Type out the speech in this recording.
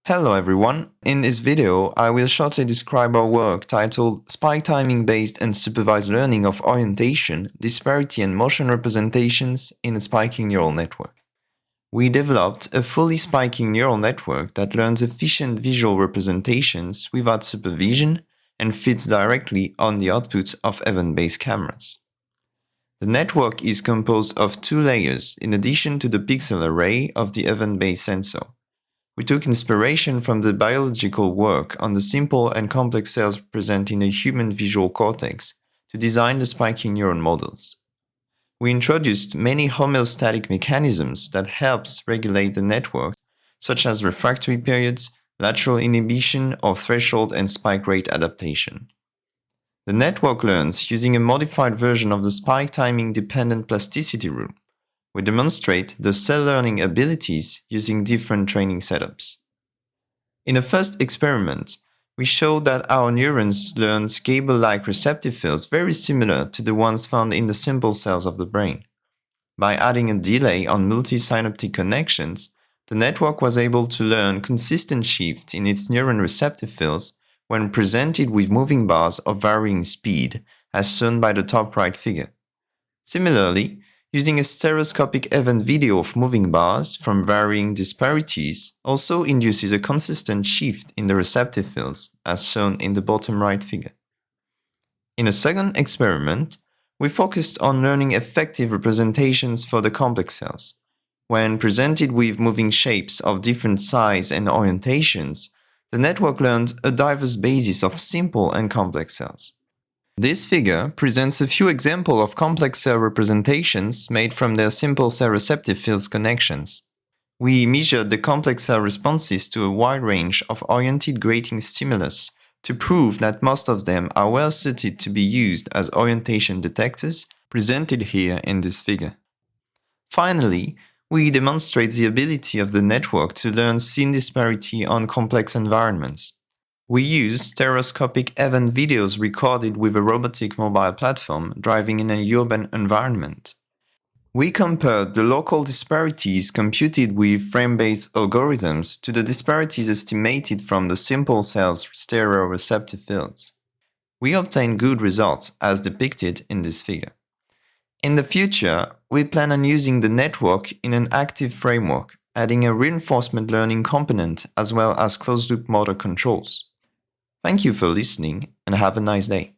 Hello everyone, in this video I will shortly describe our work titled Spike Timing Based Unsupervised Learning of Orientation, Disparity and Motion Representations in a Spiking Neural Network. We developed a fully spiking neural network that learns efficient visual representations without supervision and fits directly on the outputs of event-based cameras. The network is composed of two layers in addition to the pixel array of the event-based sensor. We took inspiration from the biological work on the simple and complex cells present in the human visual cortex to design the spiking neuron models. We introduced many homeostatic mechanisms that helps regulate the network, such as refractory periods, lateral inhibition, or threshold and spike rate adaptation. The network learns using a modified version of the spike timing dependent plasticity rule. We demonstrate the cell learning abilities using different training setups. In the first experiment, we showed that our neurons learn cable-like receptive fields very similar to the ones found in the simple cells of the brain. By adding a delay on multi-synaptic connections, the network was able to learn consistent shifts in its neuron receptive fields when presented with moving bars of varying speed, as shown by the top right figure. Similarly, using a stereoscopic event video of moving bars from varying disparities also induces a consistent shift in the receptive fields, as shown in the bottom right figure. In a second experiment, we focused on learning effective representations for the complex cells. When presented with moving shapes of different size and orientations, the network learns a diverse basis of simple and complex cells. This figure presents a few examples of complex cell representations made from their simple cell receptive fields connections. We measured the complex cell responses to a wide range of oriented grating stimulus to prove that most of them are well suited to be used as orientation detectors, presented here in this figure. Finally, we demonstrate the ability of the network to learn scene disparity on complex environments. We use stereoscopic event videos recorded with a robotic mobile platform driving in an urban environment. We compared the local disparities computed with frame-based algorithms to the disparities estimated from the simple cell's stereoreceptive fields. We obtained good results as depicted in this figure. In the future, we plan on using the network in an active framework, adding a reinforcement learning component as well as closed-loop motor controls. Thank you for listening and have a nice day.